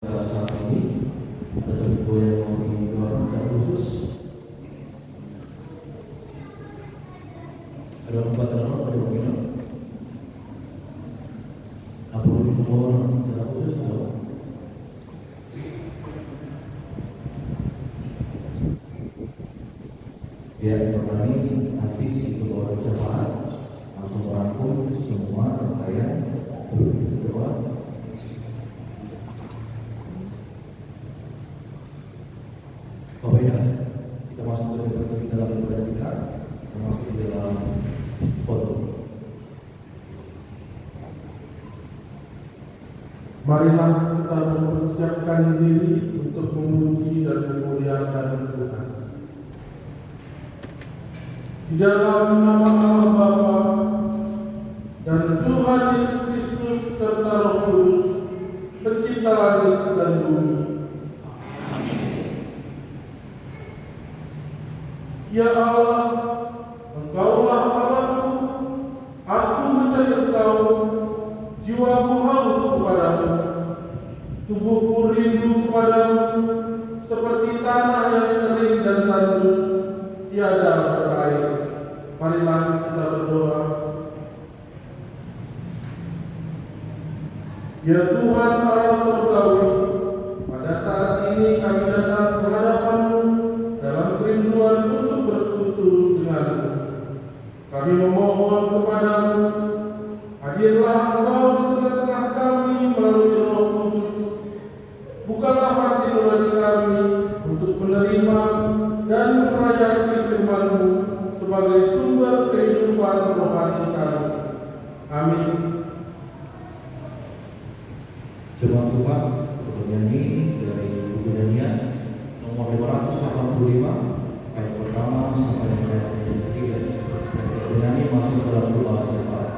Saat ini ada ketua yang mau didoakan secara khusus. Ada tempat nama pada pimpinan. Apa semua secara khusus atau? Ya, kami nanti si ketua bersama langsung merangkum semua rangkaian berdoa. Kita masuk ke dalam ibadah kita, termasuk di dalam foto. Marilah kita mempersiapkan diri untuk memuji dan memuliakan Tuhan. Di dalam nama Allah Bapa dan Tuhan Yesus Kristus serta Roh Kudus, Pencipta langit dan bumi. Ya Allah, Engkaulah Allahku, aku mencari Engkau, jiwaku haus kepadamu, tubuhku rindu kepadamu, seperti tanah yang kering dan tandus, tiada berair. Marilah kita berdoa. Ya Tuhan Allah surgawi, pada saat ini kami datang ke hadapan-Mu dalam kerinduan untuk bersekutu denganmu. Kami memohon kepadamu, hadirlah Engkau di tengah-tengah kami melalui Roh Kudus. Bukalah hati nurani kami untuk menerima dan menghayati firman-Mu sebagai sumber kehidupan rohani kami. Amin. Firman Tuhan bernyanyi dari buku nyanyian nomor 585 ayat pertama sampai ayat yang ketiga. Bernyanyi masuk dalam doa sepakat.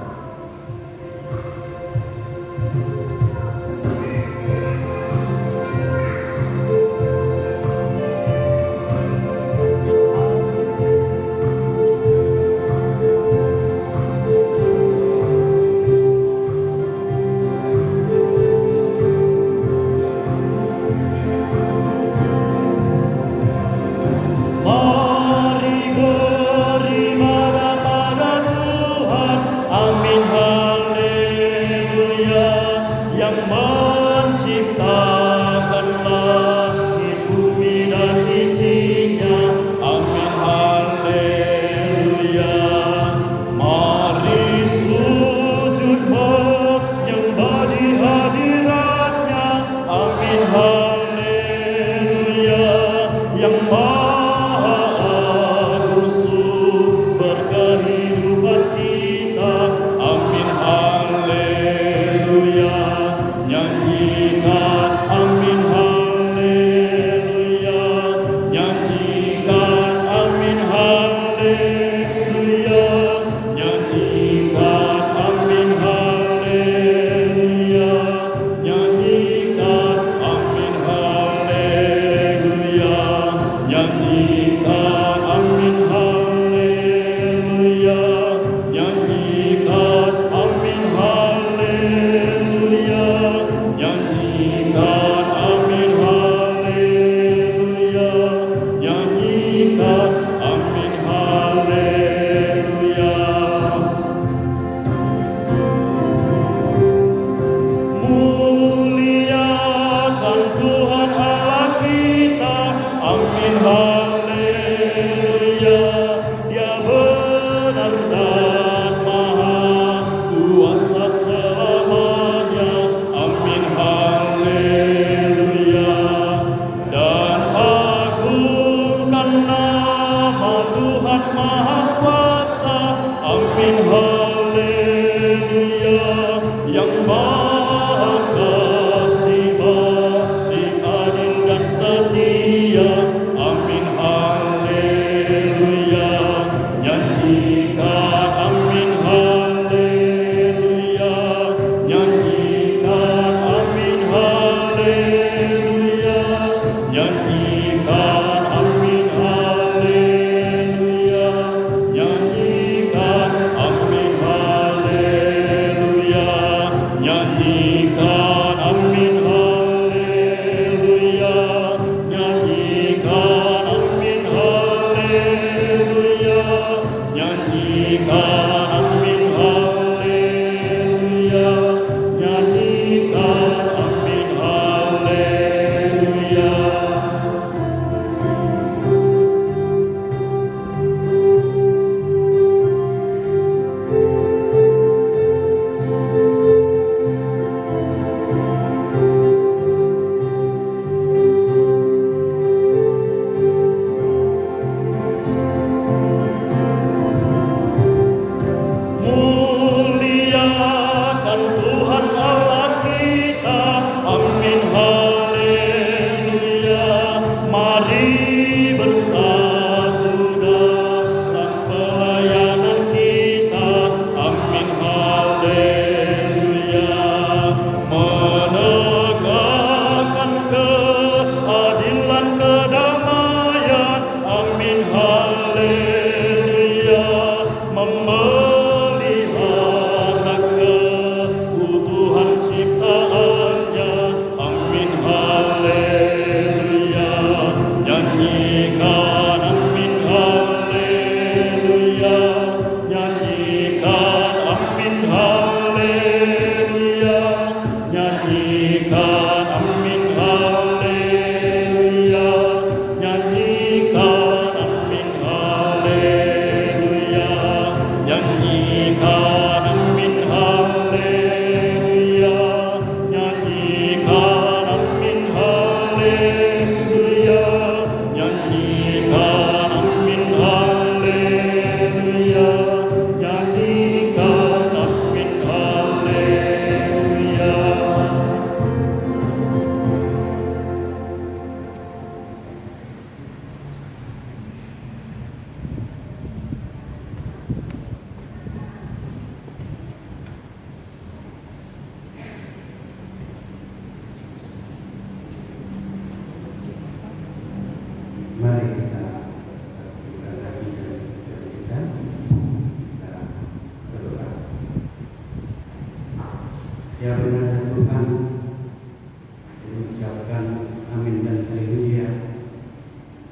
Katakan amin dan haleluya.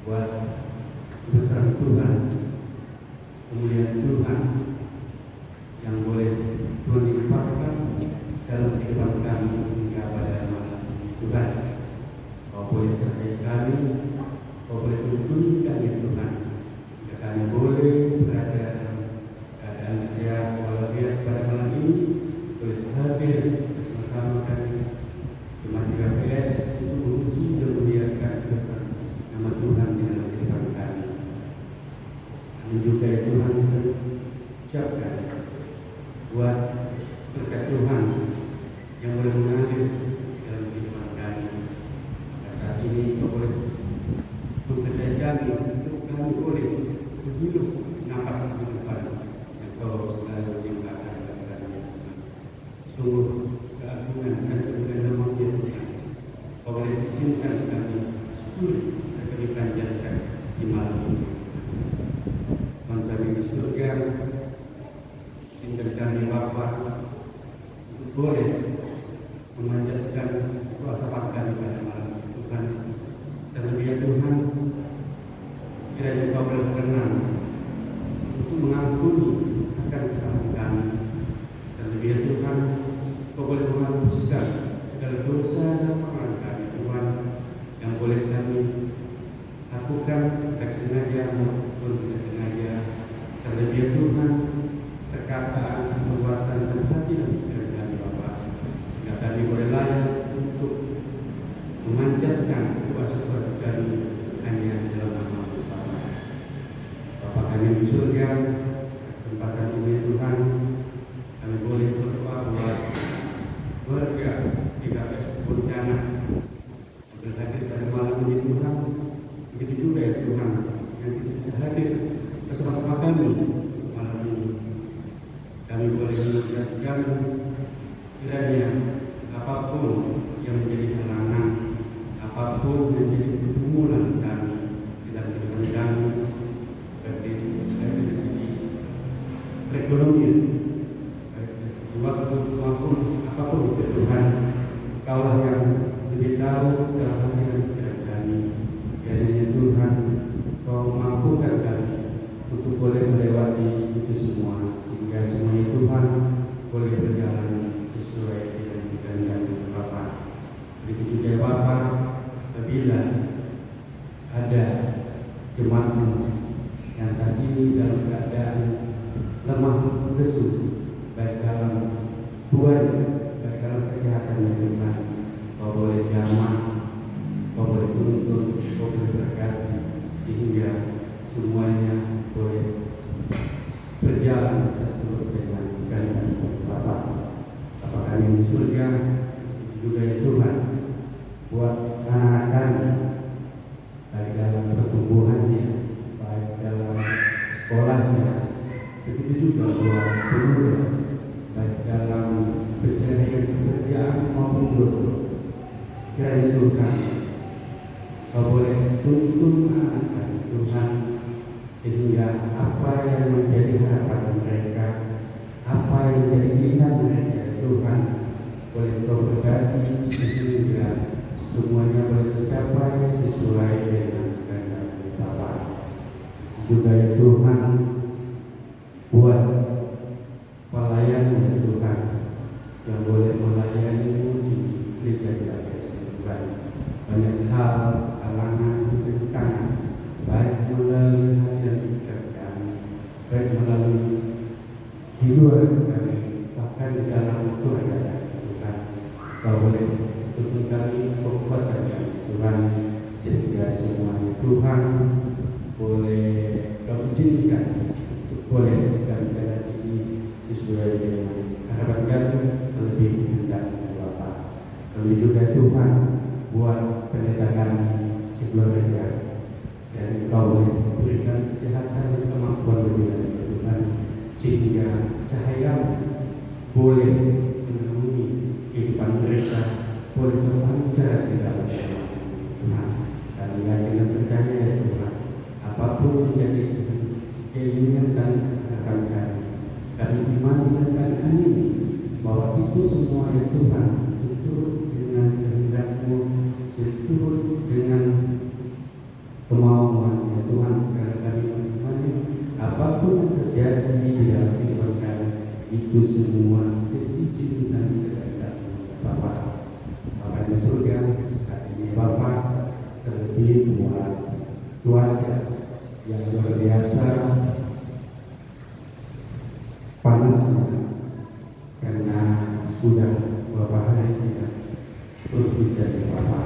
Buat kebesaran Tuhan, kemuliaan Tuhan yang boleh Tuhan limpahkan dalam kehidupan kami hingga pada malam Tuhan. Kau boleh sertai kami, Kau boleh tuntuni kami Tuhan, jika kami boleh berada dalam keadaan sehat walafiat pada malam ini, boleh hadir bersama-sama kami Jemaat 3PS untuk memuji dan memuliakan kebesaran nama Tuhan di dalam kehidupan kami. Amin juga ya Tuhan, ucapkan buat berkat Tuhan yang boleh mengalir dalam kehidupan kami. Pada saat ini Kau boleh mempercayai kami untuk kami boleh berhidup nafas kehidupan yang Kau selalu nyatakan kepada kami. Sungguh keagungan dan kemuliaan nama Dia Tuhan. Kau boleh izinkan kami syukur dan kami panjatkan di malam ini. Tuhan kami di surga, izinkan kami Bapa untuk boleh memanjatkan kuasa kami pada malam Tuhan. Terlebih ya Tuhan, kiranya Kau boleh berkenan untuk mengampuni akan kesalahan kami. Terlebih ya Tuhan, Kau boleh menghapuskan segala dosa dan kesalahan kami Tuhan, yang boleh kami lakukan tidak sengaja maupun tidak sengaja. Terlebih ya Tuhan, perkataan, perbuatan, dan hati dan pikiran kami Bapa, sehingga kami boleh layak untuk memanjatkan kuasa kami hanya di dalam nama Bapa. Bapa kami di surga, kesempatan ini Tuhan, kami boleh berdoa buat warga 3PS Pontianak yang berhadir pada malam ini Tuhan. Begitu juga ya Tuhan, yang kita bisa hadir bersama-sama kami malam ini. Kami boleh menjadikan kiranya apapun yang menjadi halangan, apapun yang menjadi pergumulan kami dalam kehidupan kami, baik dari segi perekonomian, baik dari segi waktu maupun apapun itu Tuhan, Kaulah yang lebih tahu dalam hati dan pikiran kami. Kiranya Tuhan, Kau mampukan kami untuk boleh melewati itu semua, sehingga semuanya Tuhan boleh berjalan sesuai dengan kehendak Bapa. Begitu juga Bapa, apabila ada jemaat-Mu yang saat ini dalam keadaan lemah lesu, baik dalam tuan, baik dalam kesehatannya Tuhan, Kau boleh jamah, Kau boleh tuntun, Kau boleh berkati, sehingga semuanya boleh berjalan seturut dengan kehendak Bapa. Bapa kami di surga, juga ya Tuhan, buat anak-anak kami, baik dalam pertumbuhannya, baik dalam sekolahnya, begitu juga buat pemuda, baik dalam pencarian pekerjaan maupun jodoh. Kiranya Tuhan, Kau boleh tuntun anak kami Tuhan, sehingga apa yang menjadi harapan mereka, apa yang menjadi keinginan mereka Tuhan, boleh Kau berkati sehingga semuanya boleh tercapai sesuai dengan kehendak Bapa. Juga ya Tuhan, buat pelayan ya Tuhan, yang boleh melayani-Mu di gereja Tuhan. Banyak hal, halangan, rintangan, baik melalui hati dan pikiran kami, baik melalui hidup kami, bahkan di dalam keluarga Tuhan. Kau boleh tuntun kami, kekuatan kami Tuhan, sehingga semuanya Tuhan boleh Kau izinkan untuk boleh kami jalan ini sesuai dengan harapan kami, terlebih kehendak Bapa. Kami juga Tuhan buat pendeta kami sekeluarga, dan Kau boleh berikan kesehatan dan kemampuan lebih lagi Tuhan, sehingga cahaya boleh menemui kehidupan mereka, boleh terpancar di dalam Tuhan. Kami yakin dan percaya ya Tuhan, apapun menjadi keinginan dan harapan kami imani dan kami amini bahwa itu semua ya Tuhan seturut dengan kehendak-Mu, itu semua seizin dan sekehendak Bapa. Bapa di surga, saat ini Bapa terlebih buat cuaca yang luar biasa panasnya, karena sudah beberapa hari tidak berbicara di Bapa.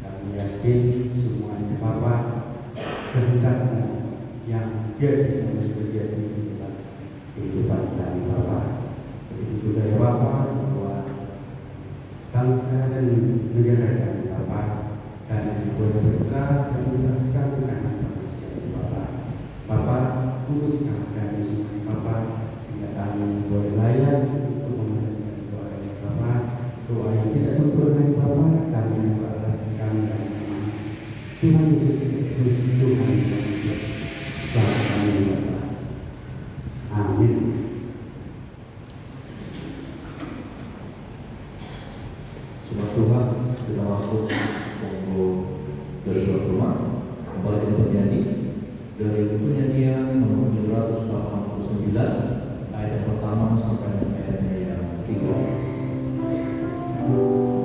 Kami yakin semuanya Bapa kehendak-Mu yang jadi dan terjadi di dalam kehidupan kami Bapa. Begitu juga ya Bapa buat bangsa dan negara kami Bapa, karena boleh besar dan mudahkan anak manusia Bapa. Bapa, uruskan kami semua Bapa, sehingga kami boleh layak untuk memanjatkan doa ini Bapa. Doa yang tidak sempurna Bapa, kami yang beralas kami dan Tuhan Yesus Kristus, Tuhan yang Yesus, Bapa kami Bapa. Amin. Jemaat Tuhan, kita masuk monggo dari luar rumah. Kembali kita bernyanyi dari buku nyanyian nomor 789 ayat yang pertama sampai dengan ayatnya yang ketiga. Kebenarannya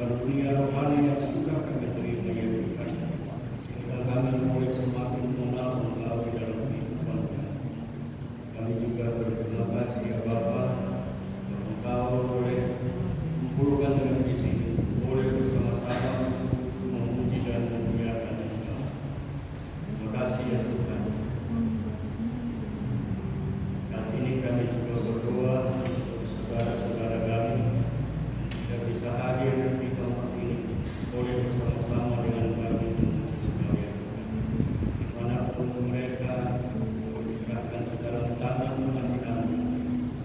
karunia rohani yang sudah kami terima ya Tuhan, sehingga kami boleh semakin mengenal Engkau di dalam kehidupan kami. Kami juga berterima kasih ya Bapa, sebab Engkau boleh kumpulkan dengan di sini, boleh bersama-sama memuji dan memuliakan Engkau. Terima kasih ya Tuhan. Saat ini kami juga berdoa untuk saudara-saudara kami yang bisa hadir di tempat ini, boleh bersama-sama dengan kami memuji Engkau ya Tuhan. Dimanapun mereka serahkan ke dalam tangan kasih kami.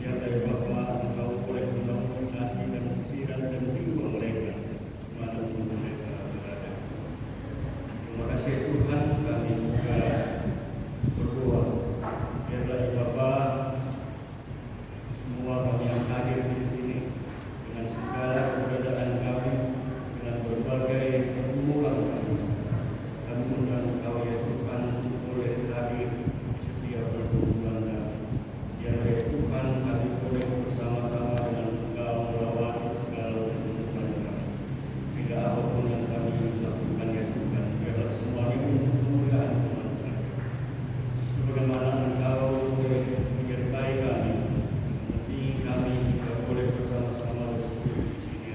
Biarlah ya Bapa, Engkau boleh menolong hati dan pikiran dan jiwa mereka dimanapun mereka berada. Terima kasih Tuhan, kami juga berdoa. Biarlah ya Bapa, semua kami yang hadir di sini dengan segala keberadaan kami, dengan berbagai pergumulan kami undang Engkau ya Tuhan untuk boleh hadir di setiap pergumulan kami. Biarlah ya Tuhan, kami boleh bersama-sama dengan Engkau melawati segala pergumulan kami, sehingga apapun yang kami lakukan ya Tuhan, biarlah semuanya untuk kemuliaan Tuhan saja. Sebagaimana Engkau boleh menyertai kami, nanti kami juga boleh bersama-sama bersekutu di sini.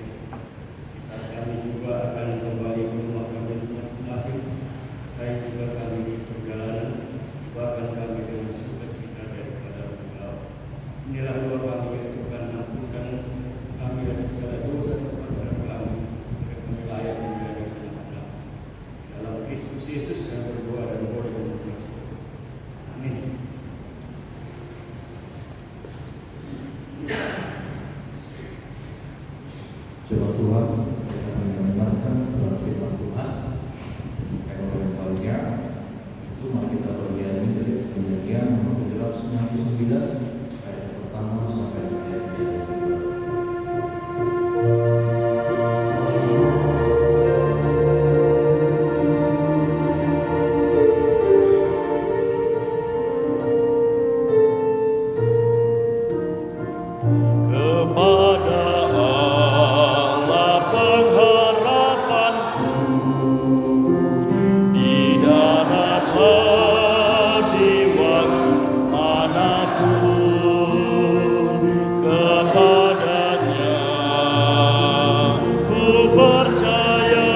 Di saat kami juga akan kembali ke rumah kami masing-masing, serta juga kami di perjalanan, bahkan kami dengan sukacita daripada Engkau. Inilah doa kami ya Tuhan, ampunkan kami dan segala dosa kepada kami, agar kami layak menjadi anak-anak. Dalam Kristus Yesus yang berdoa dan boleh mengucap syukur. Amin. Jemaat Tuhan, kami mendengarkan firman Tuhan. Supaya oleh yang banyak itu mari kita bernyanyi dari penyanyian nomor 769 ayat yang pertama sampai ayat yang kedua. Kepada Allah pengharapanku, di darat di waktu manapun, kepadanya ku percaya.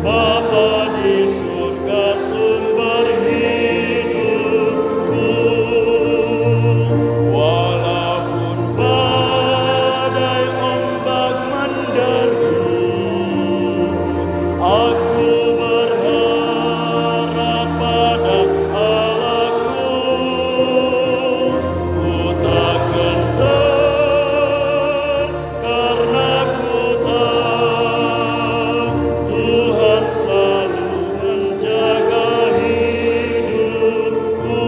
Bapa di surga sumber hidupku, walaupun badai ombak menderu, aku berharap pada Allahku. Ku tak gentar karena ku tahu Tuhan selalu menjaga hidupku.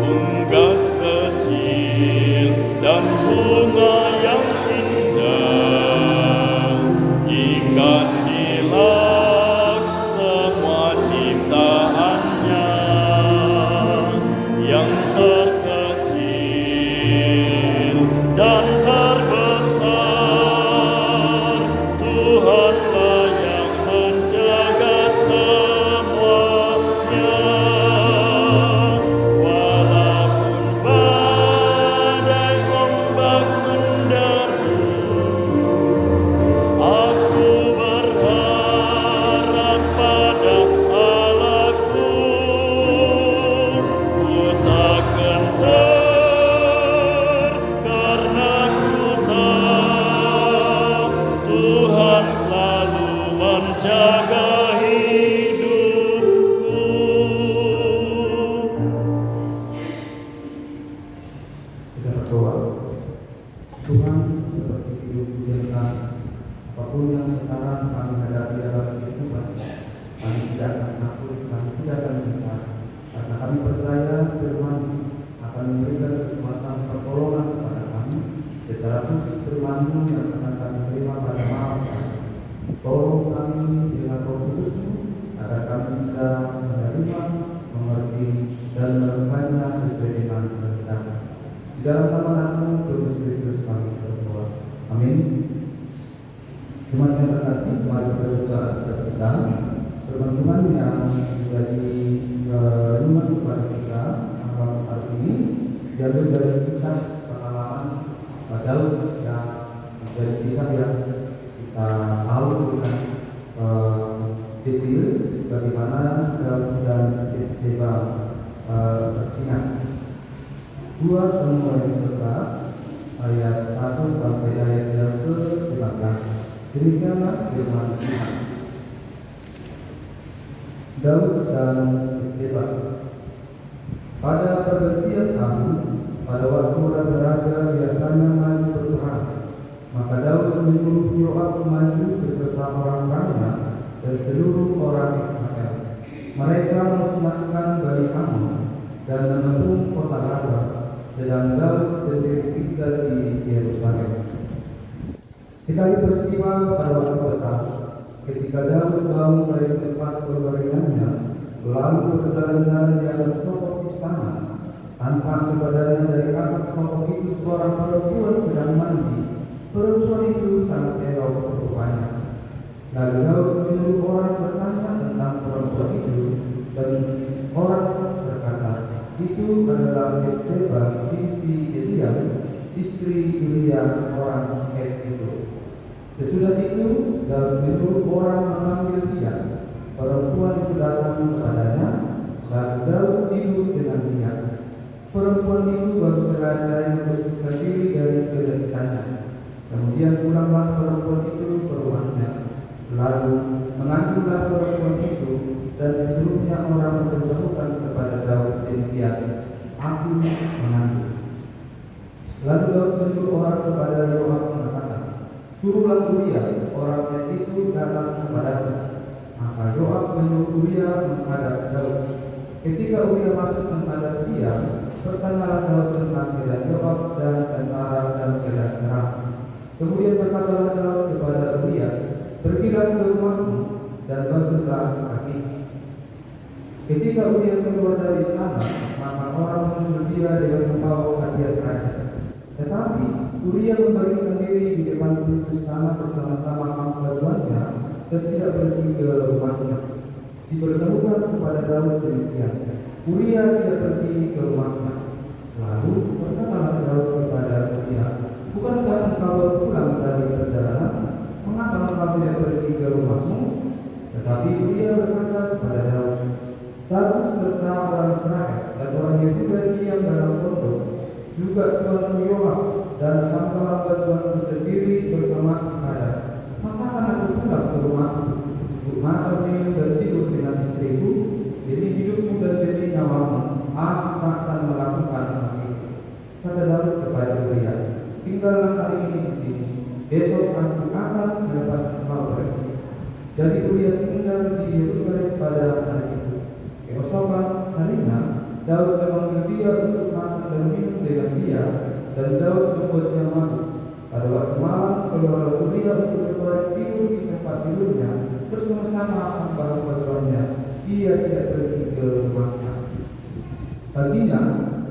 Unggas kecil dan bunga yang indah, ikan di laut semua ciptaannya, yang terkecil dan terbesar, Tuhanlah yang menjaga semuanya. Walaupun badai ombak menderu, aku berharap pada Allahku. Ku tak gentar karena ku tahu Tuhan selalu menjaga hidupku. Kita berdoa. Tuhan, seperti hidup kita, apapun yang sekarang kami hadapi dalam kehidupan, kami tidak akan takut, kami tidak akan gentar, karena kami percaya firman akan memberikan kekuatan pertolongan kepada kami secara khusus firman yang akan kami terima pada malam hari. Tolong kami dengan roh dalam nama anakmu Tuhan Yesus kami berdoa. Amin. Jemaat yang terkasih, mari kita buka kita firman Tuhan yang menjadi renungan kepada kita malam hari ini diambil dari kisah pengalaman Daud yang menjadi kisah yang kita tahu dengan detail bagaimana Daud dan Batseba berzinah. 2 Samuel 11 ayat 1 sampai ayat yang ke-15. Demikianlah firman Tuhan. Daud dan Batseba. Pada pergantian tahun, pada waktu raja-raja biasanya maju berperang, maka Daud menyuruh Yoab maju beserta orang-orangnya dan seluruh orang Israel. Mereka musnahkan Bani Ammon dan menembung kota Raba, sedang Daud sendiri tinggal di Yerusalem. Sekali peristiwa pada waktu petang, ketika Daud bangun dari tempat berbaringannya, lalu berjalan-jalan di atas sokok istana, tampak kepadanya dari atas sokok itu seorang perempuan sedang mandi. Perempuan itu sangat elok rupanya. Lalu Daud menyuruh orang bertanya tentang perempuan itu, dan orang berkata, itu adalah Batseba binti Eliam, istri Uria orang Het itu. Sesudah itu Daud menyuruh orang mengambil dia. Perempuan itu datang kepadanya, lalu Daud tidur dengan dia. Perempuan itu baru selesai membersihkan diri dari kenajisannya. Kemudian pulanglah perempuan itu ke rumahnya. Lalu mengandunglah perempuan itu dan disuruhnya orang memberitahukan kepada Daud demikian, aku mengandung. Lalu Daud menyuruh orang kepada Yoab mengatakan, suruhlah Uria orang Het itu datang kepadaku. Maka Yoab menyuruh Uria menghadap Daud. Ketika Uria masuk menghadap dia, bertanyalah Daud tentang keadaan Yoab dan tentara dan keadaan perang. Kemudian berkatalah Daud kepada Uria, pergilah ke rumahmu dan basuhlah kaki. Ketika Uria keluar dari istana, maka orang menyusul dia dengan membawa hadiah raja. Tetapi Uria membaringkan diri di depan pintu istana bersama-sama pembantuannya dan tidak pergi ke rumahnya. Diberitahukan kepada Daud demikian, Uria tidak pergi ke rumahnya. Lalu berkatalah Daud kepada Uria, bukankah engkau baru pulang dari perjalanan? Mengapa engkau tidak pergi ke rumahmu? Tetapi Uria berkata kepada Daud, Daud serta orang Israel dan orang Yahudi yang dalam pondok, juga tuanku Yoab dan hamba-hamba Tuanku sendiri berkemah kepada, masakan aku pulang ke rumahku untuk makan minum dan tidur dengan istriku? Demi hidupmu dan demi nyawamu, aku akan melakukan hal itu. Kata Daud kepada Uria, tinggallah hari ini di sini. Besok aku akan melepas engkau pergi. Jadi Uria tinggal di Yerusalem pada hari itu. Keesokan harinya, Daud memanggil dia untuk makan dan minum dengan dia, dan Daud membuatnya malu. Pada waktu malam, keluarlah Uria untuk berbaring tidur di tempat tidurnya bersama-sama hamba-hamba tuannya. Ia tidak pergi ke rumahnya. Paginya,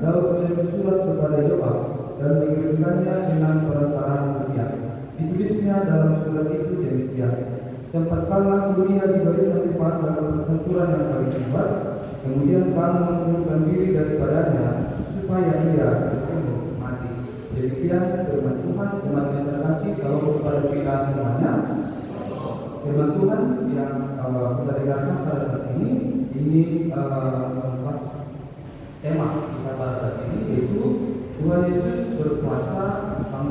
Daud menulis surat kepada Yoab dan mengirimkannya dengan perantaraan Uria. Ditulisnya dalam surat itu demikian, tempatkanlah Uria di barisan depan dalam pertempuran yang paling hebat. Kemudian kamu menundukkan diri daripadanya supaya ia terbunuh mati. Demikian firman Tuhan. Jemaat yang terkasih, salam kepada kita semuanya. Firman Tuhan yang kita dengarkan pada saat ini tema kita pada saat ini yaitu Tuhan Yesus berkuasa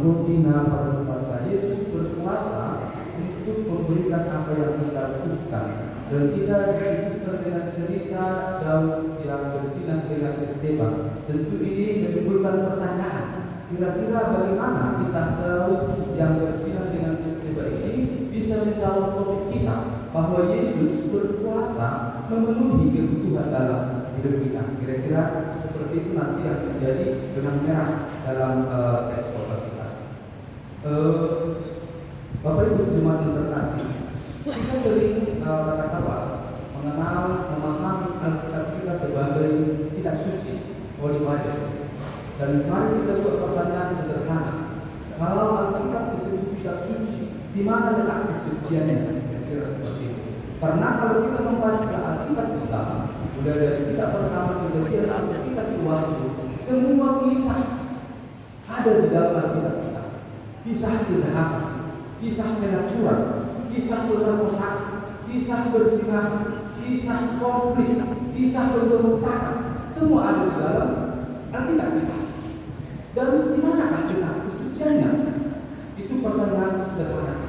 menghina perbuatan. Yesus berkuasa untuk memberikan apa yang kita butuhkan. Dan kita disebutkan dengan cerita Daud yang berzina dengan Batseba. Tentu ini menimbulkan pertanyaan, kira-kira bagaimana kisah Daud yang berzina dengan Batseba ini bisa menjawab topik kita bahwa Yesus berkuasa memenuhi kebutuhan dalam hidup kita. Kira-kira seperti itu nanti yang terjadi benang merah dalam teks kita. Bapak Ibu jemaat yang terkasih, kita sering kata-kata mengenal, memahami Alkitab kita sebagai kitab suci, Holy Bible. Dan mari kita buat pertanyaan sederhana. Kalau Alkitab disebut kitab suci, di mana letak kesuciannya? Kira-kira seperti itu. Karena kalau kita membaca Alkitab kita, mulai dari kitab pertama Kejadian sampai kitab Wahyu, semua kisah ada di dalam Alkitab kita. Kisah kejahatan, kisah pelacuran, kisah pemerkosaan, kisah berzina, kisah konflik, kisah pemberontakan, semua ada di dalam Alkitab kita. Dan di manakah letak kesuciannya? Itu pertanyaan sederhana.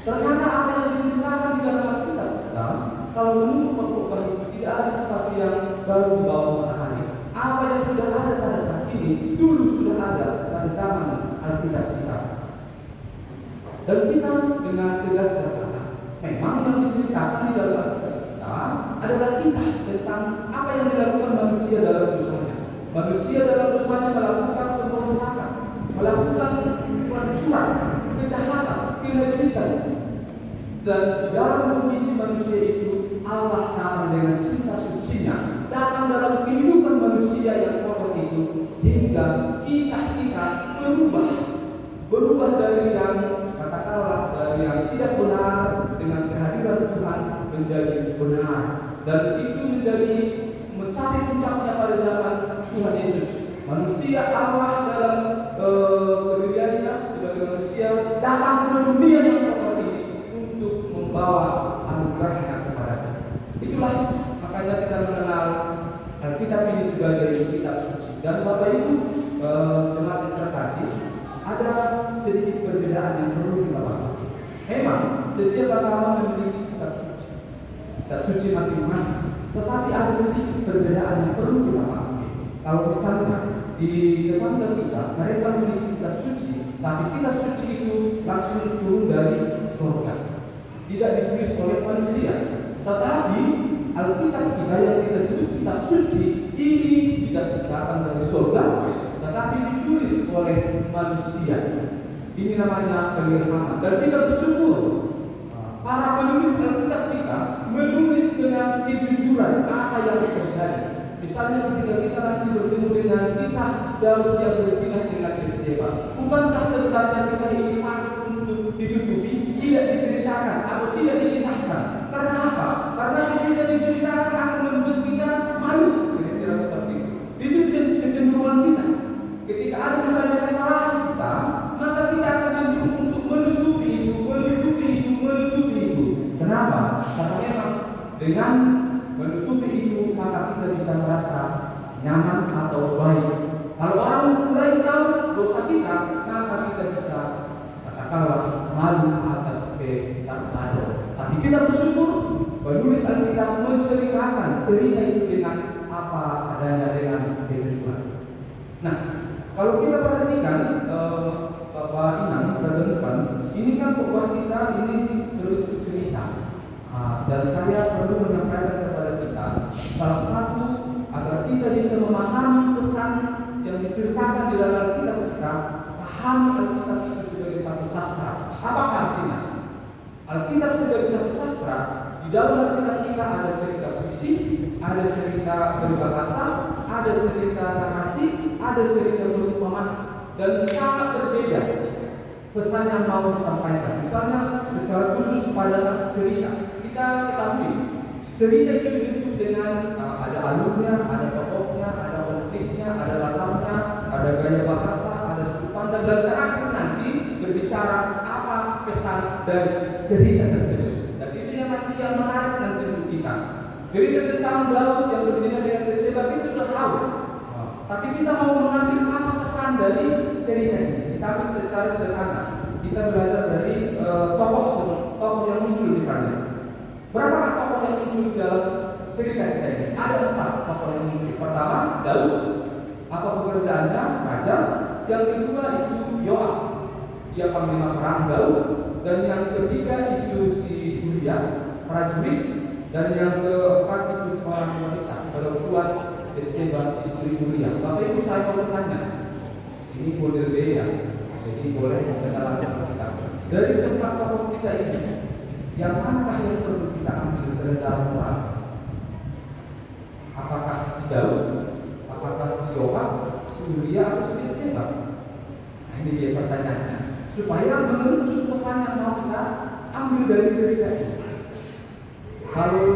Ternyata apa yang diceritakan di dalam Alkitab kita, kalau menurut pengkhotbah itu tidak ada sesuatu yang baru di bawah matahari. Apa yang sudah ada pada saat ini, dulu sudah ada pada zaman Alkitab kita. Dan kita dengan tegas berkata, memang yang diceritakan di dalam Alkitab kita adalah kisah tentang apa yang dilakukan manusia dalam dosanya. Manusia dalam dosanya melakukan pemberontakan, melakukan pencurian, kejahatan, kenajisan. Dan dalam kondisi manusia itu Allah datang dengan cinta sucinya datang dalam kehidupan manusia yang kotor itu, sehingga kisah kita berubah dari yang katakanlah dari yang tidak benar dengan kehadiran Tuhan menjadi benar, dan itu menjadi mencapai puncaknya pada zaman Tuhan Yesus. Manusia Allah dalam kediriannya sebagai manusia datang ke dunia yang kotor ini untuk membawa anugerahnya kepada kita. Itulah makanya kita mengenal Alkitab ini sebagai kitab suci. Dan Bapak Ibu jemaat yang terkasih, ada sedikit perbedaan yang perlu kita pahami. Memang setiap agama memiliki kitab suci masing-masing, tetapi ada sedikit perbedaan yang perlu kita pahami. Kalau misalnya di tetangga kita mereka memiliki kitab suci, tapi kitab suci itu langsung turun dari surga, tidak ditulis oleh manusia. Tetapi Alkitab kita yang kita sebut kitab suci ini tidak datang dari surga, tetapi ditulis oleh manusia. Ini namanya pengilhaman, dan kita bersyukur para penulis Alkitab kita menulis dengan kejujuran apa yang terjadi. Misalnya ketika kita nanti bertemu dengan kisah Daud yang berzina dengan Batseba, bukankah sebenarnya kisah ini patut untuk ditutupi, tidak diceritakan atau tidak dikisahkan? Karena apa? Karena ketika diceritakan akan membuat kita malu. Kira-kira seperti itu. Itu kecenderungan kita. Ketika ada misalnya kesalahan kita, maka kita akan cenderung untuk menutupi itu. Kenapa? Karena memang dengan menutupi itu maka kita bisa merasa nyaman atau baik. Kalau orang lain tahu dosa kita, maka kita bisa katakanlah malu atau malu. Tapi kita bersyukur penulis Alkitab menceritakan cerita itu dengan apa adanya, dengan kejujuran. Nah, kalau kita perhatikan Bapak Inang pada depan, ini kan khotbah kita ini berbentuk cerita. Dan saya perlu menyampaikan kepada kita salah satu agar kita bisa memahami pesan yang diceritakan di dalam Alkitab kita, pahami Alkitab itu sebagai satu sastra. Apakah artinya? Alkitab sebagai satu sastra, di dalam Alkitab kita ada cerita puisi, ada cerita berbahasa, ada cerita narasi, ada cerita perumpamaan, dan sangat berbeda pesan yang mau disampaikan. Misalnya secara khusus pada cerita, kita ketahui cerita itu dibentuk dengan ada alurnya, ada tokohnya, ada konfliknya, ada latarnya, ada gaya bahasa, ada sudut pandang, dan terakhir nanti berbicara apa pesan dari cerita tersebut. Dan itu yang nanti yang menarik nanti untuk kita. Cerita tentang Daud yang berzina dengan Batseba kita sudah tahu, tapi kita mau mengambil apa pesan dari cerita ini. Kita ambil secara sederhana. Kita belajar dari tokoh yang muncul misalnya. Berapakah tokoh yang muncul dalam cerita kita ini? Ada 4 tokoh yang muncul. Pertama, Daud. Apa pekerjaannya? Raja. Yang kedua itu Yoab, dia panglima perang Daud. Dan yang ketiga itu si Uria, prajurit. Dan yang keempat itu seorang wanita, perempuan Batseba, istri Uria. Bapak Ibu, saya mau bertanya, ini model B ya, jadi boleh kenalan kita. Dari tempat tokoh kita ini, yang manakah yang perlu kita ambil berdasarkan moral? Apakah si Daud, apakah si Yoab, si Uria, atau si Batseba?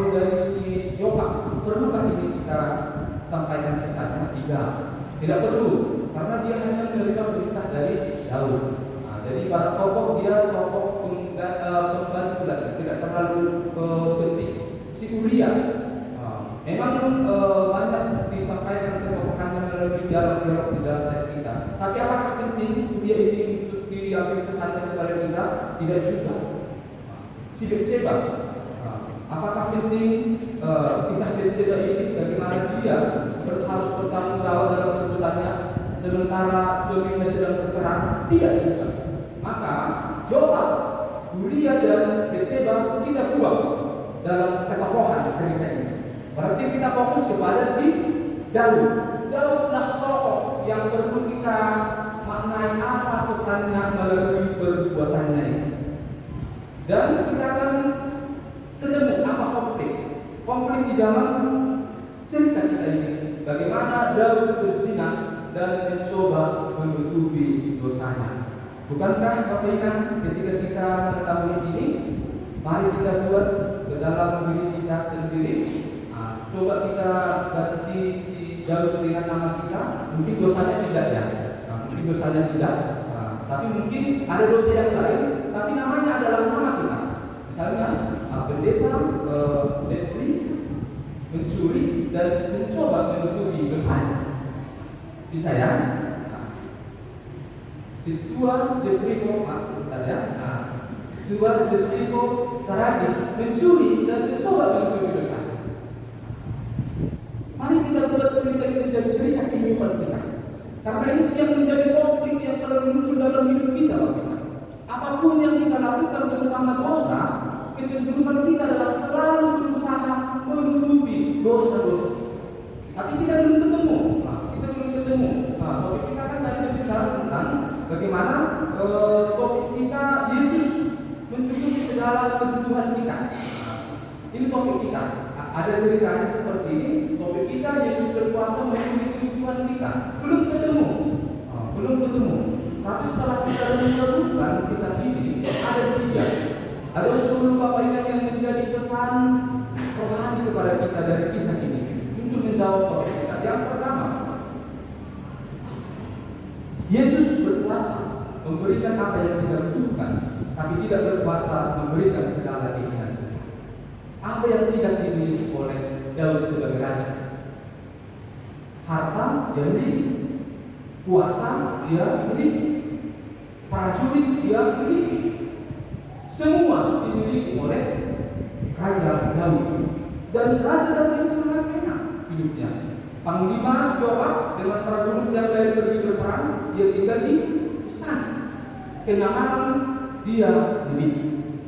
kalau dari si Yoab, perlukah ini kita sampaikan pesannya? Tidak perlu, karena dia hanya menerima perintah dari Daud. Nah, jadi para tokoh dia tokoh pembantu, tidak terlalu penting. Si Uria, memang banyak disampaikan ketokohannya melalui dialog-dialog di dalam teks kita. Tapi apakah penting Uria ini untuk diambil pesannya kepada kita? Tidak juga. Si Betseba, apakah penting kisah Betseba ini bagaimana dia harus bertanggung jawab dalam kebutuhannya sementara suaminya sedang berperang? Tidak juga. Maka Yoab, Uria dan Betseba kita buang dalam ketokohan cerita ini. Berarti kita fokus kepada si Daud. Daudlah tokoh yang perlu kita maknai apa pesannya melalui perbuatannya ini. Dan kita akan ketemu apa konflik di dalam cerita kita ini. Bagaimana Daud berzina dan mencoba menutupi dosanya. Bukankah Bapak Ibu ketika kita mengetahui ini, mari kita buat ke dalam diri kita sendiri. Coba kita ganti si Daud dengan nama kita. Mungkin dosanya tidak ya, mungkin dosanya tidak. Tapi mungkin ada dosa yang lain, tapi namanya adalah nama kita. Misalnya pendeta, Detri, mencuri dan mencoba menutupi dosanya. Bisa ya? Situa Jetriko, Situa Jetriko Saragi mencuri dan mencoba menutupi dosanya. Mari kita buat cerita ini menjadi cerita kehidupan kita. Karena ini yang menjadi konflik yang selalu muncul dalam hidup kita, Bapak. Apapun yang kita lakukan terutama dosa, kecenderungan kita adalah selalu berusaha menutupi dosa-dosa. Tapi kita belum ketemu. Topik kita kan tadi bicara tentang bagaimana topik kita Yesus mencukupi segala kebutuhan kita. Ini topik kita. Ada ceritanya seperti ini. Topik kita Yesus berkuasa mencukupi kebutuhan kita. Belum ketemu. Tapi setelah kita menemukan kisah ini, ada 3. Ada betul Bapak yang menjadi pesan rohani kepada kita dari kisah ini untuk menjawab topik kita. Yang pertama, Yesus berkuasa memberikan apa yang kita butuhkan, tapi tidak berkuasa memberikan segala keinginan. Apa yang tidak dimiliki oleh Daud sebagai raja? Harta dia miliki, kuasa dia miliki, prajurit dia miliki. Semua dimiliki oleh Raja Daud. Dan Raja Daud ini sangat enak hidupnya. Panglima Yoab dengan prajurit yang lain pergi berperang, dia tinggal di istana. Kenyamanan dia miliki.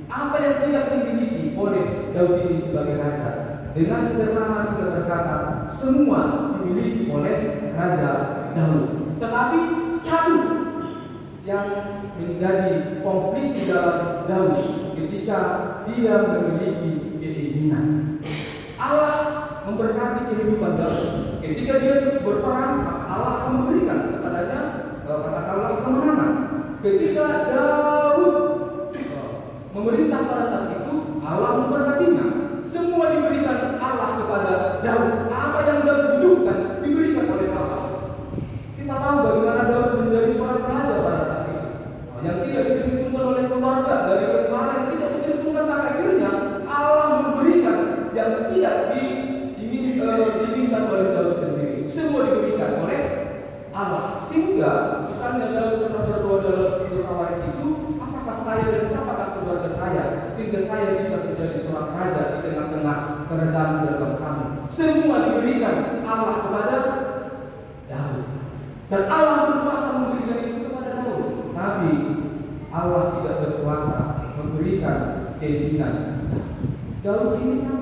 Apa yang tidak dimiliki oleh Daud ini sebagai raja? Dengan sederhana kita berkata, semua dimiliki oleh Raja Daud. Tetapi satu yang menjadi konflik di dalam Daud ketika dia memiliki keinginan. Allah memberkati kehidupan Daud. Ketika dia berperang, maka Allah memberikan kepadanya katakanlah kemenangan. Ketika Daud memerintah pada saat itu, Allah memberkatinya. Semua diberikan Allah kepada Daud. Apa yang Daud butuhkan diberikan oleh Allah. Kita tahu bagaimana Daud menjadi seorang raja pada saat itu. Yang tidak diperhitungkan oleh keluarga, dari mana yang tidak diperhitungkan, tak akhirnya Allah memberikan yang tidak diinginkan oleh Daud sendiri. Semua diberikan oleh Allah. Sehingga misalnya Daud pernah berdoa dalam doa itu, apakah saya dan siapakah keluarga saya sehingga saya bisa menjadi seorang raja di tengah-tengah kerajaan dan bangsamu. Semua diberikan Allah kepada Daud. Dan Allah berkuasa memberikan itu kepada Daud. Tapi Allah tidak berkuasa memberikan keinginan. Daud ini kan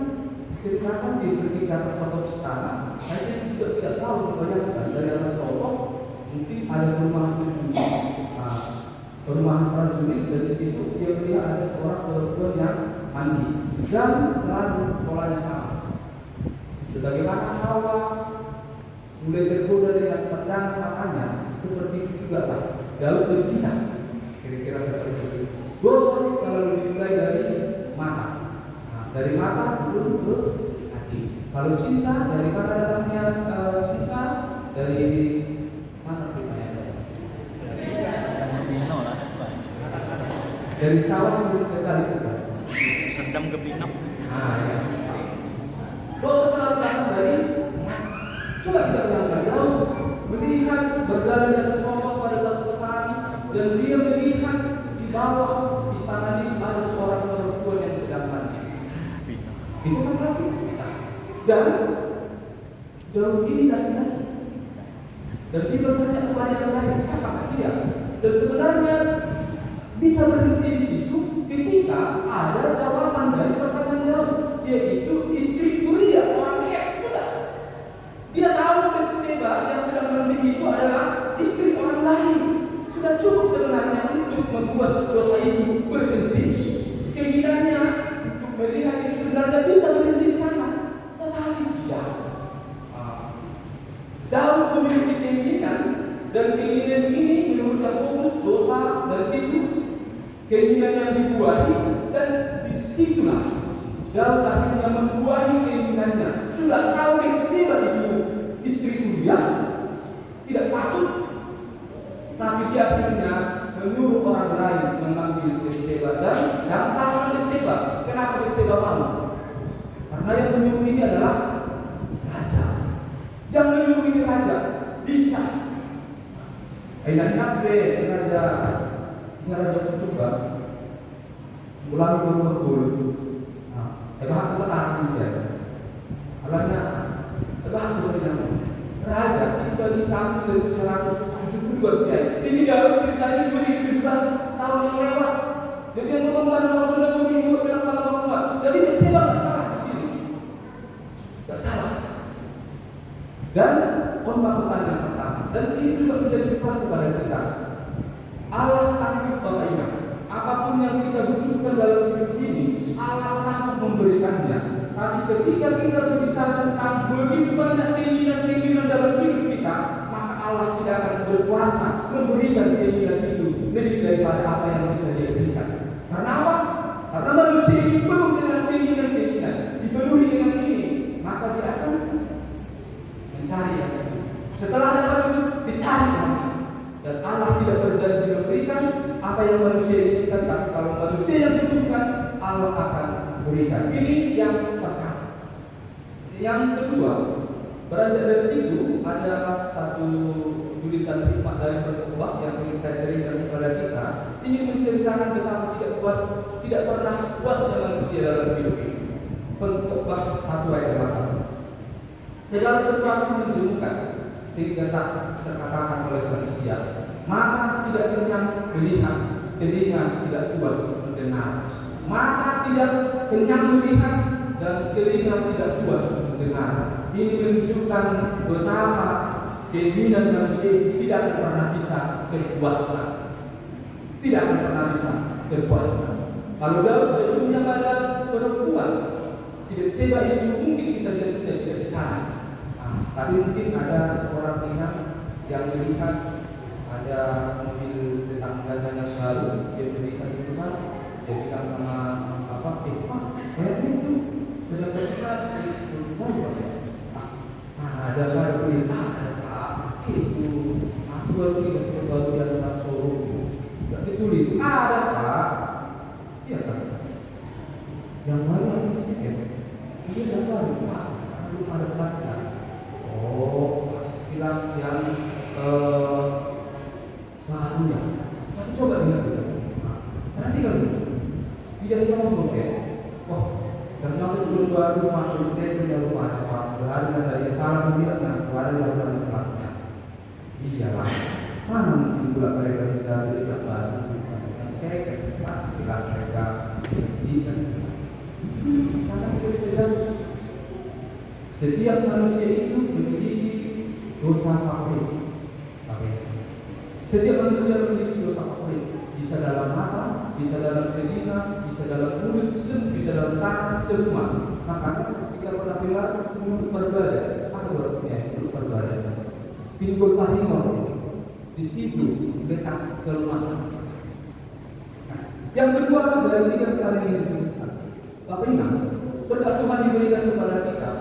ceritakan dia pergi ke atas suatu istana. Saya tidak tahu, bayangkan dari atas rotok mungkin ada perumahan prajurit, dan di situ dia melihat ada seorang perempuan yang mandi dan selalu polanya sama. Sebagaimana Hawa mulai tergoda dengan pedang matanya, seperti itu juga lah Daud berzina. Kira-kira seperti itu. Dosa selalu dimulai dari mata. Dari mata turun ke Kalau cinta, dari mana datangnya cinta? Dari mana firmannya? Dari sawah dekat itu kan? Sedang kebinang. Ya. Dosa selalu datang dari mana? Coba kita lihat jauh, melihat berjalan di atas pokok pada satu tempat, dan dia melihat di bawah istana itu ada seorang perempuan yang sedang mandi. Itu kan laki kita. Dan jauh ini laki-laki. Dan dia bertanya kepada yang lain, siapakah dia? Dan sebenarnya bisa berhenti di situ ketika ada jawaban dari pertanyaan jauh, yaitu istri Uria orang Het. Sudah, dia tahu Batseba yang sedang mandi itu adalah istri orang lain. Sudah cukup sebenarnya untuk membuat dosa itu berhenti. Keinginannya untuk melihat itu sebenarnya bisa berhenti di sana, tetapi tidak. Daud memiliki keinginan, dan keinginan ini menurut Yakobus dosa dari situ. Keinginan yang dibuahi, dan disitulah Daud akhirnya membuahi keinginannya. Sudah tahu Batseba itu istri Uria, tidak takut, tapi dia akhirnya menyuruh orang lain mengambil Batseba. Dan yang salah Batseba, kenapa Batseba mau? Karena yang menyuruh ini adalah raja. Yang menyuruh ini raja bisa. Aidan nabe raja Kutuba ulang berbul. Aku katakan saja. Alanya, aku bilang raja itu bagi kami 1172 biaya. Ini dalam ceritanya 2017 tahun yang lewat. Jadi yang mengembang orang sudah 2000 bilang malam. Jadi Batseba nggak salah di sini, nggak salah. Dan khotbah pesan yang pertama, dan ini juga menjadi pesan kepada kita. Allah sanggup Bapak Ibu, apapun yang kita butuhkan dalam hidup ini, Allah sanggup memberikannya. Tapi ketika kita berbicara tentang begitu banyak keinginan-keinginan dalam hidup kita, maka Allah tidak akan berkuasa memberikan keinginan itu lebih daripada apa yang bisa Dia berikan. Karena apa? Karena manusia ini penuh dengan keinginan-keinginan, dipenuhi dengan ini, maka dia akan mencari yang itu. Setelah dapat itu, dicari lagi. Dan Allah tidak berjanji memberikan apa yang manusia inginkan, tapi kalau manusia yang butuhkan, Allah akan berikan. Ini yang pertama. Yang kedua, beranjak dari situ ada satu tulisan hikmat dari pengkhotbah yang ingin saya ceritakan kepada kita. Ini menceritakan betapa tidak pernah puasnya manusia dalam hidup ini. Pengkhotbah 1 ayat 8. Segala sesuatu menjemukan sehingga tak terkatakan oleh manusia, mata tidak kenyang melihat, telinga tidak puas mendengar. Mata tidak kenyang melihat dan telinga tidak puas mendengar. Ini menunjukkan betapa keinginan manusia tidak akan pernah bisa terpuaskan. Tidak akan pernah bisa terpuaskan. Kalau Daud jatuhnya pada perempuan, si Batseba itu mungkin kita jatuhnya tidak di sana. Tapi mungkin ada seorang minat yang melihat ada mobil tetangga yang baru, dia melihat itu mas, dia bilang sama Pak, kayak itu sudah terkenal di rumah ya. Ada baru ini, ada Pak, itu aku baru lihat baru di atas showroom, tidak ditulis, ada Pak, iya kan? Yang baru ada sedikit, ini yang baru Pak, belum ada pelatihan. Oh, bilang yang baru ya. Tapi coba lihat dulu. Nanti kan tidak kita ngomong ya. Oh, ternyata belum baru masuk saya punya rumah Pak. Baru dari salah tidak kan? Baru lakukan tempatnya. Iya Pak. Mana mungkin pula mereka bisa tidak baru? Yang saya pasti bilang mereka sedih kan. Sana kita bisa jadi. Setiap manusia itu memiliki dosa favorit. Setiap manusia memiliki dosa favorit. Bisa dalam mata, bisa dalam telinga, bisa dalam mulut, bisa dalam tangan, semua. Maka kita pernah dengar mulut berbada. Apa artinya mulut berbada? Pinggul harimau. Di situ letak kelemahan. Yang kedua dari tiga kesalahan yang disebutkan. Bapak ingat, berkat Tuhan diberikan kepada kita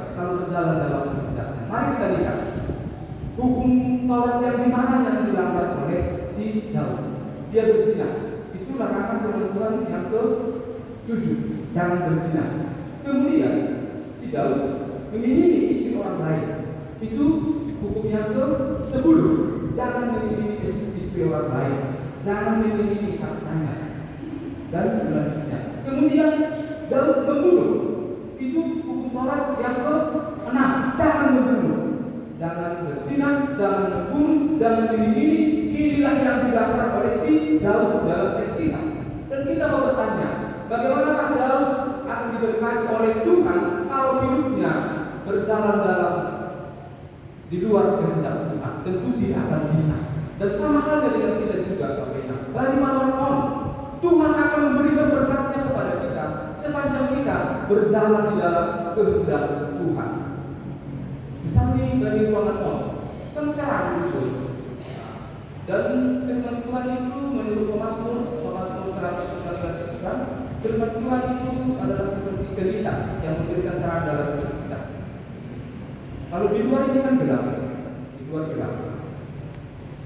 dia berzina. Itu larangan firman Tuhan yang ke-7, jangan berzina. Kemudian si Daud mengingini istri orang lain. Itu hukum yang ke-10, jangan mengingini istri orang lain, jangan mengingini hartanya, dan selanjutnya. Kemudian Daud membunuh. Itu hukum Taurat yang ke-6, jangan membunuh, jangan berzina, jangan membunuh, jangan mengingini. Inilah yang dilakukan oleh si Daud dalam Eskita. Dan kita mau bertanya, bagaimanakah Daud akan diberkati oleh Tuhan kalau hidupnya berjalan di luar kehendak Tuhan? Tentu tidak akan bisa. Dan sama halnya dengan kita juga, bagi mana Tuhan akan memberikan berkatnya kepada kita sepanjang kita berjalan di dalam kehendak Tuhan. Misalnya dari ruangan kan terang itu. Dan firman Tuhan itu menurut Mazmur 119 firman Tuhan itu adalah seperti pelita yang memberikan terang dalam hidup kita. Kalau di luar ini kan gelap, di luar gelap.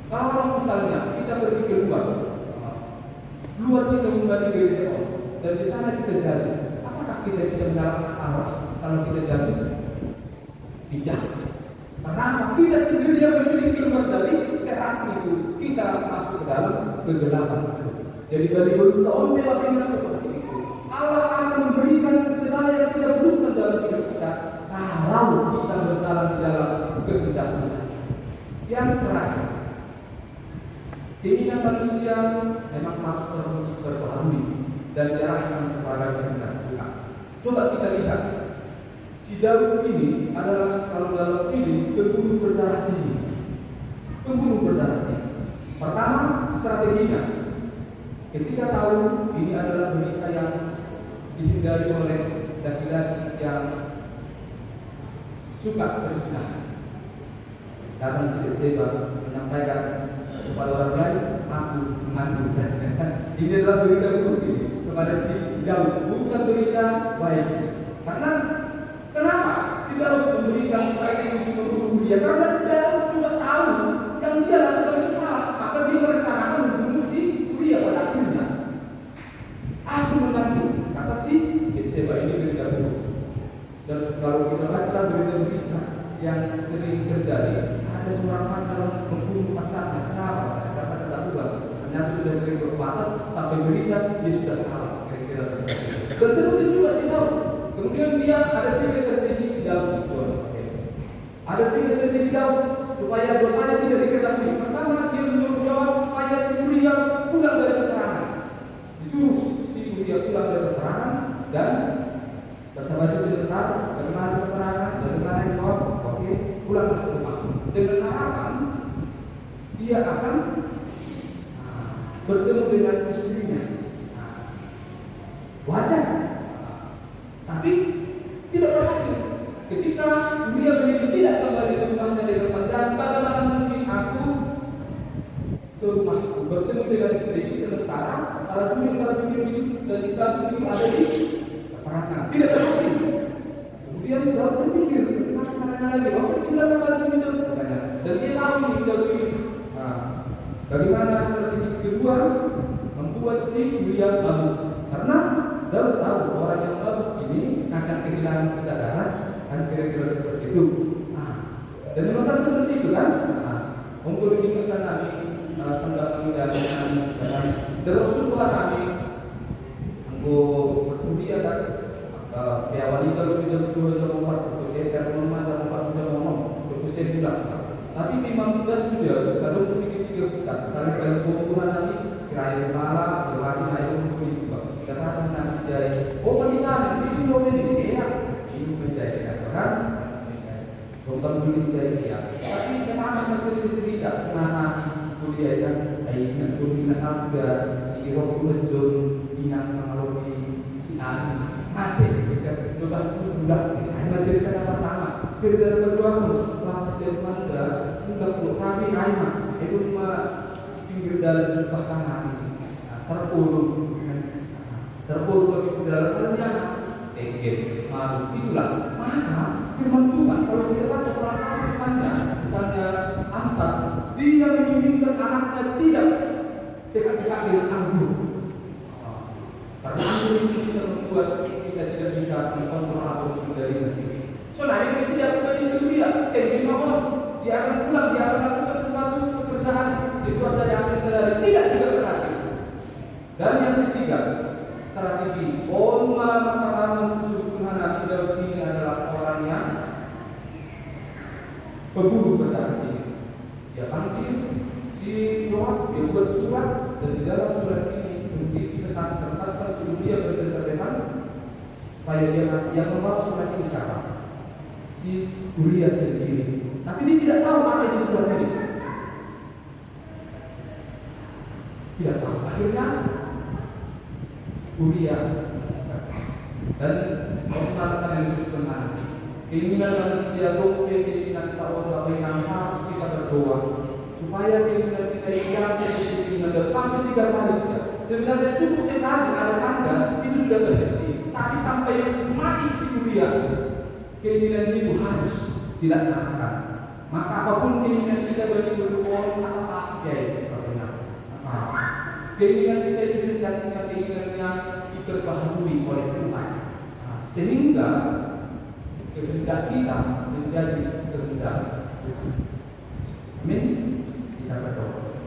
Kalau misalnya kita pergi ke luar kita kembali ke gereja dan di sana kita jatuh, apakah kita bisa menyalahkan Allah kalau kita jatuh? Tidak. Karena kita sendiri yang memilih keluar dari terang itu, kita masuk ke dalam kegelapan. Jadi dari tahun memang seperti itu. Allah akan memberikan segala yang kita butuhkan dalam hidup kita kalau kita berjalan di dalam kehendak Tuhan. Yang terakhir, keinginan manusia memang maksud terperbarui dan diarahkan kepada kehendak Tuhan. Coba kita lihat. Si Daud ini adalah kalau dalam film pembunuh berdarah tinggi. Pembunuh berdarah tinggi. Pertama, strateginya. Ketika tahu ini adalah berita yang dihindari oleh laki-laki yang suka berzina, datang si Seba menyampaikan kepada orang lain, aku mengandung. Ini adalah berita buruk ini kepada si Daud, bukan berita baik. Karena kenapa si Daud memberikan strategi untuk membunuh dia? Karena Daud juga tahu yang dia lakukan itu salah, maka dia merencanakan membunuh si Uria pada akhirnya. Aku mengandung, kata si Seba ini berita buruk. Dan kalau kita baca berita-berita yang sering terjadi, ada seorang pacar membunuh pacarnya. Kenapa? Karena tidak Tuhan. Ternyata sudah beri ke atas sampai berita dia sudah kalah. Kira-kira seperti itu. Dan seperti juga si Daud. Kemudian dia ada 3 strategi si Daud. Ada 3 strategi Daud supaya dosanya tidak diketahui. Pertama, dia menyuruh Yoab supaya si Uria pulang dari peperangan. Disuruh si Uria pulang dari peperangan dan basa-basi sebentar bagaimana peperangan, bagaimana Yoab, oke, pulanglah ke rumah. Dengan harapan dia akan bertemu dengan istrinya. Wajar. Tapi tidak berhasil. Ketika dia memilih tidak kembali ke rumahnya di rumah, dan bagaimana mungkin aku ke rumahku bertemu dengan istri sementara para juri itu dan kita itu ada di peperangan. Tidak berhasil. Kemudian dia berpikir, bagaimana caranya lagi? Waktu kita kembali hidup, dan dia tahu ini Daud ini. Bagaimana strategi kedua? Membuat si Uria mabuk. Karena Daud tahu orang yang mabuk ini akan kehilangan kesadaran dan kira-kira seperti itu. Dan memang seperti itu kan? Mungkin ingatkan Nabi sangat kami dengan Rasul Tuhan Nabi. Anggo Uria kan? Ya wanita lebih dari 2 saya rumah sama 4 ngomong berkusia bilang. Tapi memang sudah setuju kalau berpikir kita misalnya dalam hubungan nanti kira-kira malah lewati naik untuk juga katakan nanti jadi meninggal ini domen enak ini menjadi kan bukan dulu jadi ya tapi kenapa masih cerita kenapa kuliah kan akhirnya kuliah sampai di waktu jam binang kalau di Sian masih kita budak hanya cerita yang pertama cerita yang kedua setelah hasil manda budak kami Raima itu cuma pinggir dalam jumlah kanan terpuruk lebih ke dalam kerja malu itulah maka firman Tuhan kalau kita baca salah satu misalnya Amsal dia menginginkan anaknya tidak dekat sambil anggur. Karena anggur itu bisa membuat kita tidak bisa mengontrol atau mengendalikan diri. Soalnya mesti dia kembali Syria, gimana? Dia akan pulang, dia akan lakukan sesuatu pekerjaan di luar dari apa yang sadari, tidak juga berhasil. Dan yang ketiga, strategi makanan Tuhan Daud ini adalah orang yang pemburu berdarah tinggi. Dia panggil si Yoab, dia buat surat, dan di dalam surat ini kita sangat tertahan sebelum dia berserta dengan supaya dia mati. Yang membawa surat ini siapa? Si Uria sendiri. Tapi dia tidak tahu apa isi surat ini. Tidak tahu. Akhirnya Uria dan persyaratan yang disebutkan tadi. Keinginan manusia keinginan kita orang yang harus kita berdoa supaya keinginan kita yang keinginan dan sampai 3 kali tidak. Sebenarnya cukup sekali ada tanda itu sudah terjadi. Tapi sampai mati si Uria, keinginan itu harus dilaksanakan. Maka apapun keinginan kita bagi berdoa apa ya keinginan kita itu dan keinginannya diperbaharui oleh Tuhan, sehingga kehendak kita menjadi kehendak. Amin. Kita berdoa.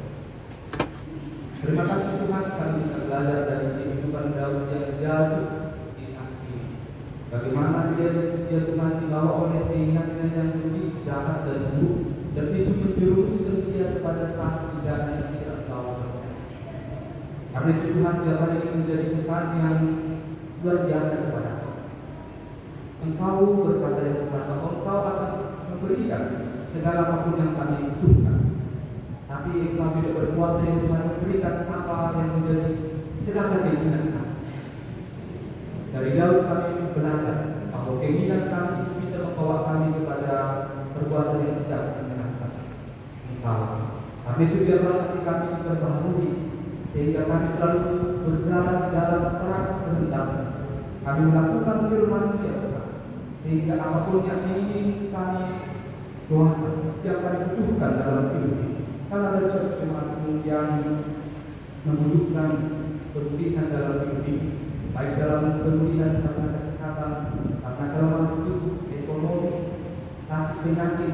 Terima kasih Tuhan, kami bisa belajar dari kehidupan Daud yang jatuh di asli. Bagaimana dia Tuhan dibawa oleh keinginannya yang lebih jahat dan buruk, dan itu menjerumuskan dia kepada satu pidana yang tidak tahu. Karena itu Tuhan biarlah ini menjadi pesan yang luar biasa kepada kita. Engkau berkata yang Tuhan, bahwa Engkau akan memberikan segala apapun yang kami butuhkan. Tapi Engkau tidak berkuasa yang Tuhan memberikan apa yang menjadi segala keinginan kami. Dari Daud kami belajar bahwa keinginan kami bisa membawa kami kepada perbuatan yang tidak menyenangkan Engkau. Tapi itu biarlah hati kami berbaharui, sehingga kami selalu berjalan dalam terang kehendak. Kami melakukan firman ya Tuhan, sehingga apapun yang ingin kami doakan, yang kami butuhkan dalam hidup ini. Kalau ada jemaat yang membutuhkan pemulihan dalam hidup ini, baik dalam pemulihan karena kesehatan, karena kelemahan tubuh, ekonomi, sakit penyakit,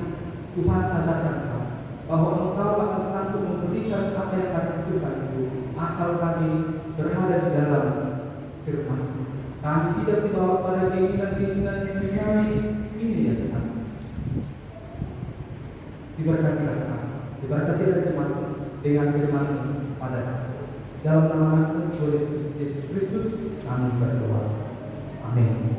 Tuhan ajarkan kami bahwa Engkau akan selalu memberikan apa yang kami butuhkan itu, asal kami berada di dalam firman. Kami tidak dibawa pada keinginan-keinginan yang kami ini ya Tuhan. Diberkatilah kami, diberkatilah jemaat dengan firman pada saat itu. Dalam nama Tuhan Yesus Kristus kami berdoa. Amin.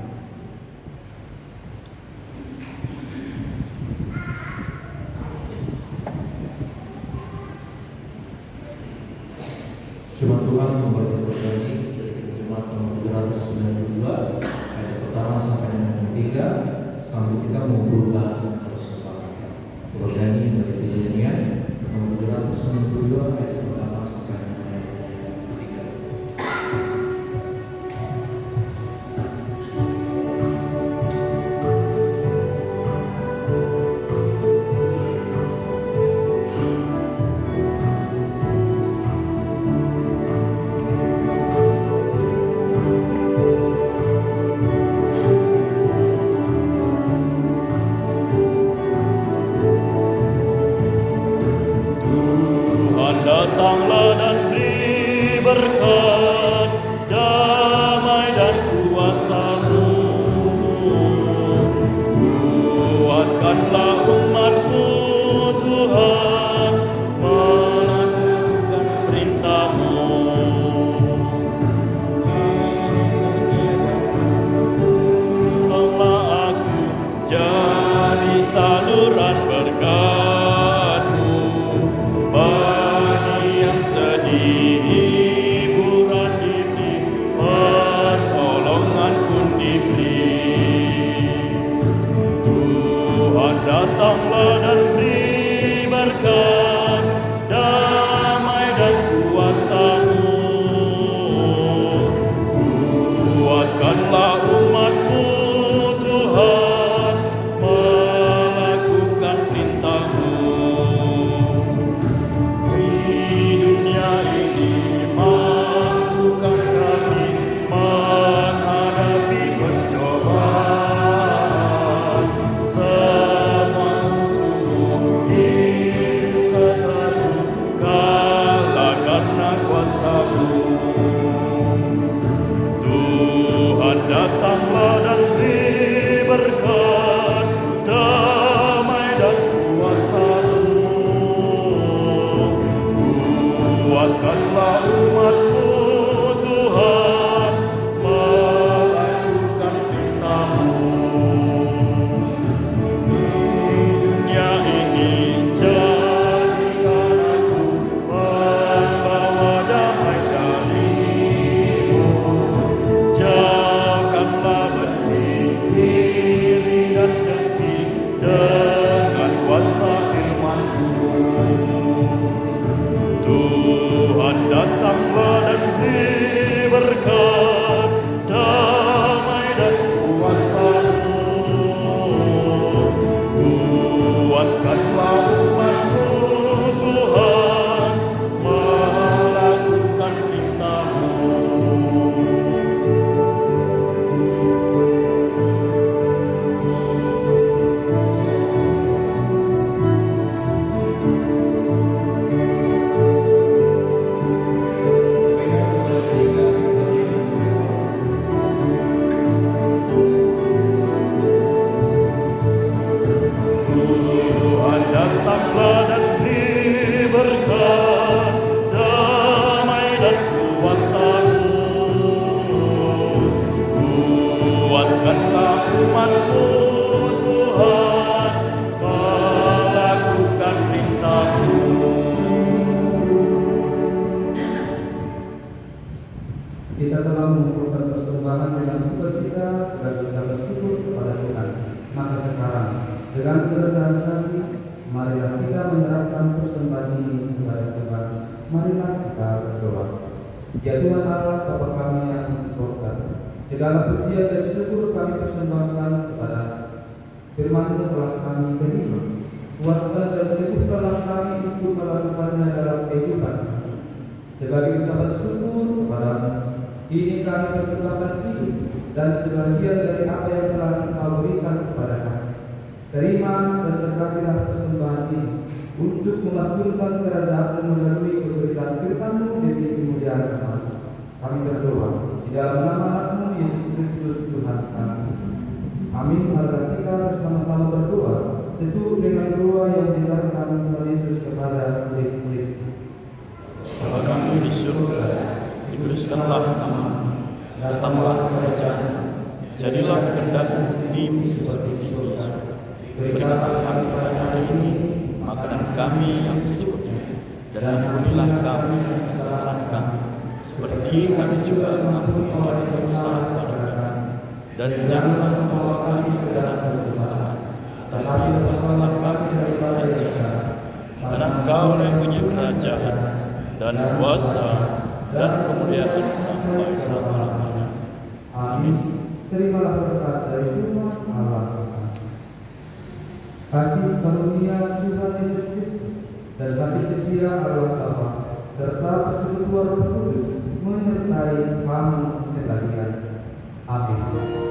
Firman Tuhan kembali bernyanyi dari Jemaat nomor 392 ayat pertama sampai dengan 3. Sambil kita mengumpulkan persepakatan bernyanyi dari Kejadian nomor 392 ayat pertama sampai dengan ayat 3. Datanglah dan beri berkat, damai dan kuasa-Mu. Kuatkanlah umat-Mu Tuhan, melakukan perintah-Mu. Tolonglah aku jadi saluran berkat-Mu. Hiburan diberi, pertolongan pun diberi. Tuhan datanglah dan beri berkat, damai dan kuasa-Mu. Kuatkanlah umat-Mu Tuhan, melakukan perintah-Mu. Dunia ini Dengan kerendahan hati, marilah kita menyerahkan persembahan ini kepada Tuhan. Marilah kita berdoa. Ya Tuhan Allah Bapa kami yang di surga, segala pujian dan syukur kami persembahkan kepada Firman-Mu telah kami terima. Kuatkan dan teguhkanlah kami untuk melakukannya dalam kehidupan kami. Sebagai ucapan syukur kepada-Mu, ini kami persembahkan hidup dan sebagian dari apa yang telah Engkau berikan kepada kami. Terima dan berkatilah persembahan ini untuk memasmurkan kerajaan-Mu melalui pemberitaan Firman-Mu demi kemuliaan nama. Kami berdoa di dalam nama Anakmu Yesus Kristus Tuhan kami. Amin. Marilah kita bersama-sama berdoa seturut dengan doa yang diajarkan Tuhan Yesus kepada murid-murid. Bapa kami di surga, dikuduskanlah nama-Mu, datanglah kerajaan, jadilah kehendak-Mu di bumi seperti di surga. Berikanlah kami pada hari ini makanan kami yang secukupnya, dan ampunilah kami kesalahan kami, seperti kami juga mengampuni orang yang bersalah kepada kami. Dan janganlah membawa kami ke dalam pencobaan, tetapi lepaskanlah kami daripada yang jahat. Karena Engkau yang punya kerajaan dan kuasa dan kemuliaan sampai selama-lamanya. Amin. Terimalah berkat dari Tuhan Allah. Kasih karunia Tuhan Yesus Kristus dan kasih setia Allah Bapa serta persekutuan Roh Kudus menyertai kamu sekalian. Amin.